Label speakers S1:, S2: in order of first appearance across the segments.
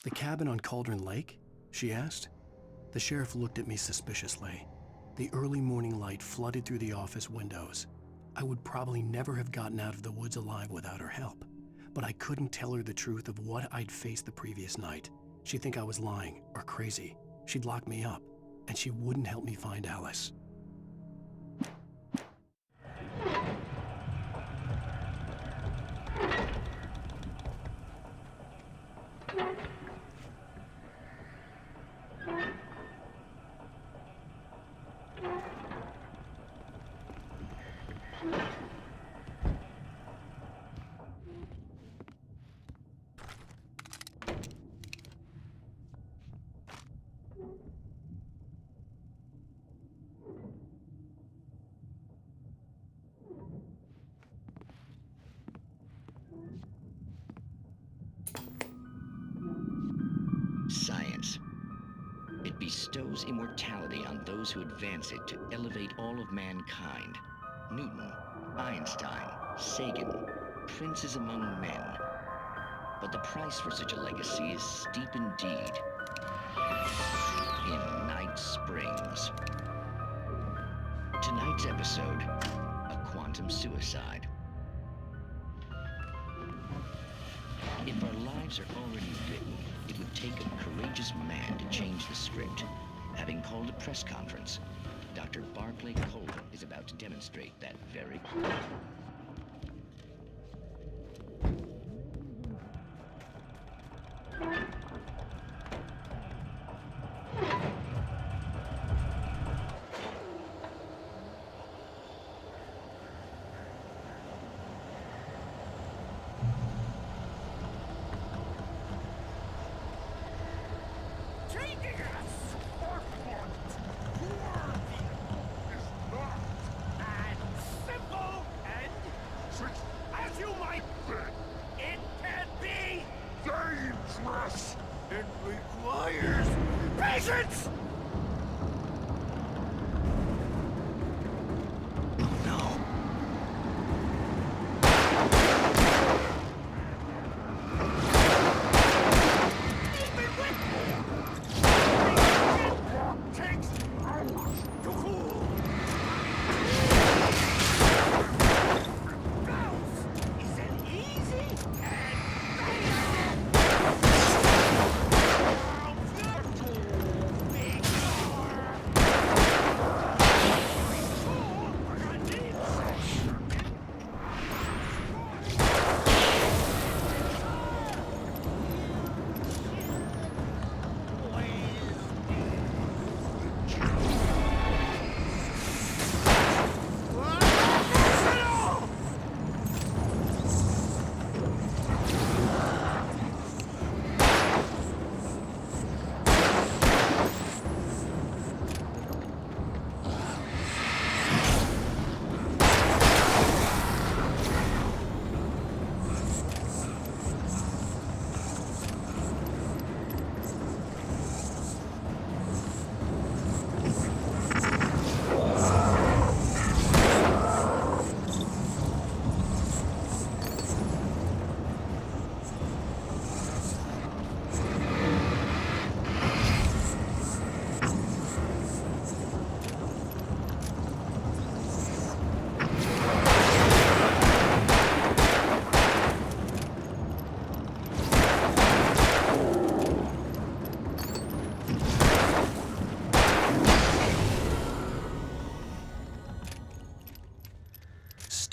S1: The cabin on Cauldron Lake? She asked. The sheriff looked at me suspiciously. The early morning light flooded through the office windows. I would probably never have gotten out of the woods alive without her help, but I couldn't tell her the truth of what I'd faced the previous night. She'd think I was lying or crazy. She'd lock me up, and she wouldn't help me find Alice.
S2: Science. It bestows immortality on those who advance it to elevate all of mankind. Newton, Einstein, Sagan, princes among men. But the price for such a legacy is steep indeed. In Night Springs. Tonight's episode, a quantum suicide. If our lives are already written, it would take a courageous man to change the script. Having called a press conference, Dr. Barclay Colvin is about to demonstrate that very point.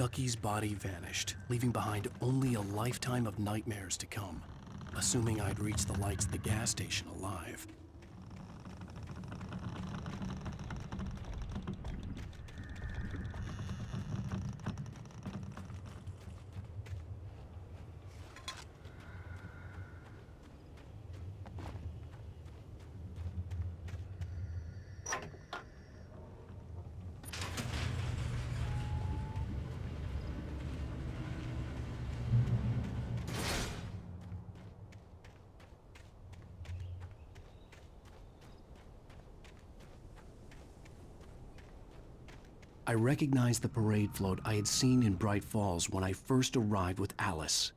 S1: Stucky's body vanished, leaving behind only a lifetime of nightmares to come, assuming I'd reached the lights at the gas station alive. I recognized the parade float I had seen in Bright Falls when I first arrived with Alice.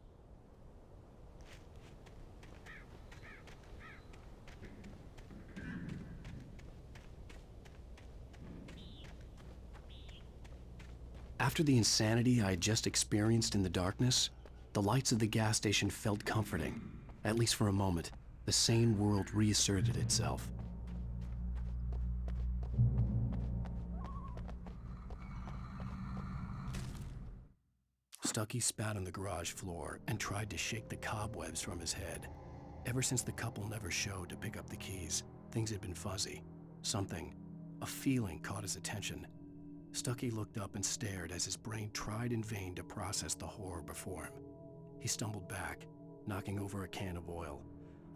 S1: After the insanity I had just experienced in the darkness, the lights of the gas station felt comforting. At least for a moment, the sane world reasserted itself. Stucky spat on the garage floor and tried to shake the cobwebs from his head. Ever since the couple never showed to pick up the keys, things had been fuzzy. A feeling caught his attention. Stucky looked up and stared as his brain tried in vain to process the horror before him. He stumbled back, knocking over a can of oil.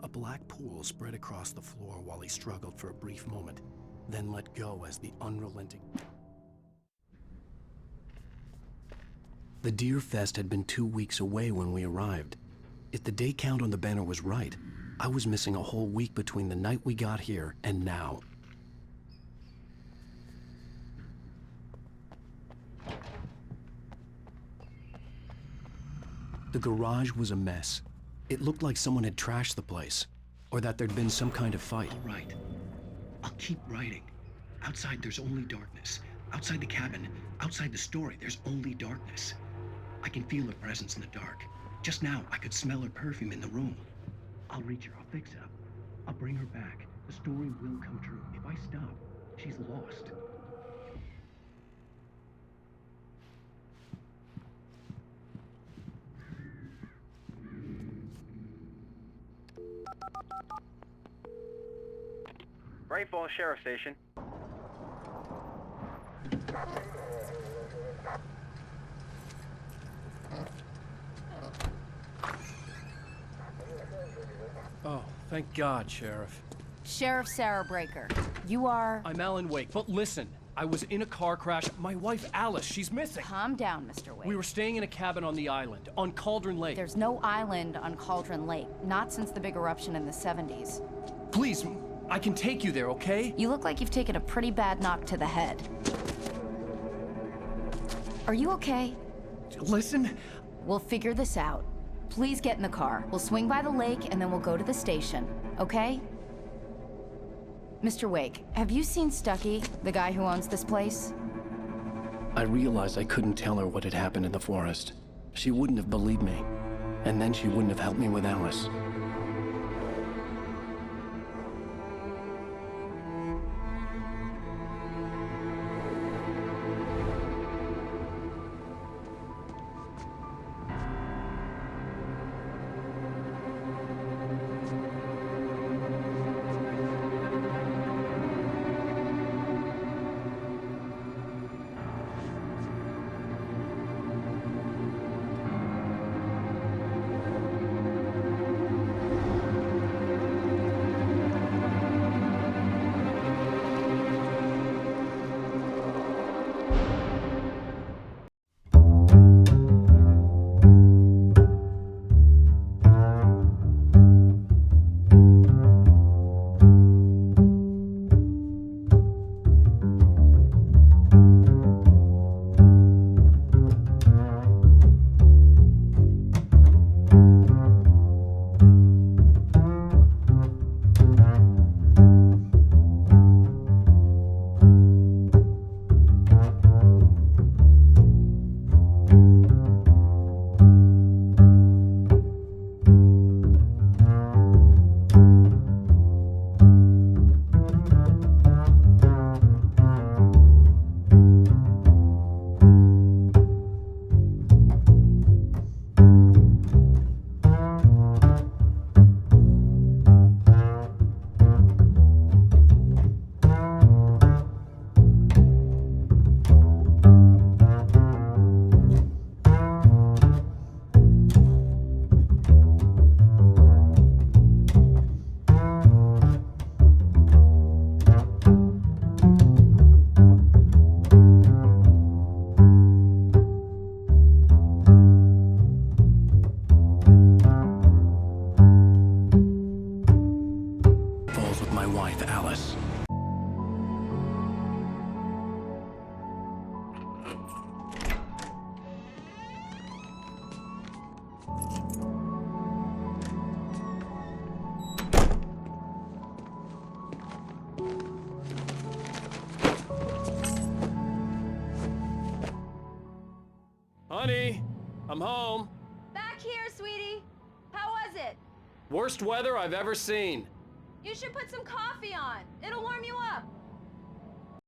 S1: A black pool spread across the floor while he struggled for a brief moment, then let go as the unrelenting... The Deer Fest had been 2 weeks away when we arrived. If the day count on the banner was right, I was missing a whole week between the night we got here and now. The garage was a mess. It looked like someone had trashed the place, or that there'd been some kind of fight.
S3: All right. I'll keep writing. Outside, there's only darkness. Outside the cabin, outside the story, there's only darkness. I can feel her presence in the dark. Just now, I could smell her perfume in the room. I'll reach her. I'll fix it up. I'll bring her back. The story will come true. If I stop, she's lost.
S4: Rainfall Sheriff Station.
S5: Oh, thank God, Sheriff.
S6: Sheriff Sarah Breaker. You are...
S5: I'm Alan Wake, but listen, I was in a car crash. My wife, Alice, she's missing.
S6: Calm down, Mr. Wake.
S5: We were staying in a cabin on the island, on Cauldron Lake.
S6: There's no island on Cauldron Lake, not since the big eruption in the 70s.
S5: Please, I can take you there, okay?
S6: You look like you've taken a pretty bad knock to the head. Are you okay?
S5: Listen.
S6: We'll figure this out. Please get in the car. We'll swing by the lake and then we'll go to the station, okay? Mr. Wake, have you seen Stucky, the guy who owns this place?
S1: I realized I couldn't tell her what had happened in the forest. She wouldn't have believed me, and then she wouldn't have helped me with Alice.
S5: Honey, I'm home.
S7: Back here, sweetie. How was it?
S5: Worst weather I've ever seen.
S7: You should put some coffee on. It'll warm you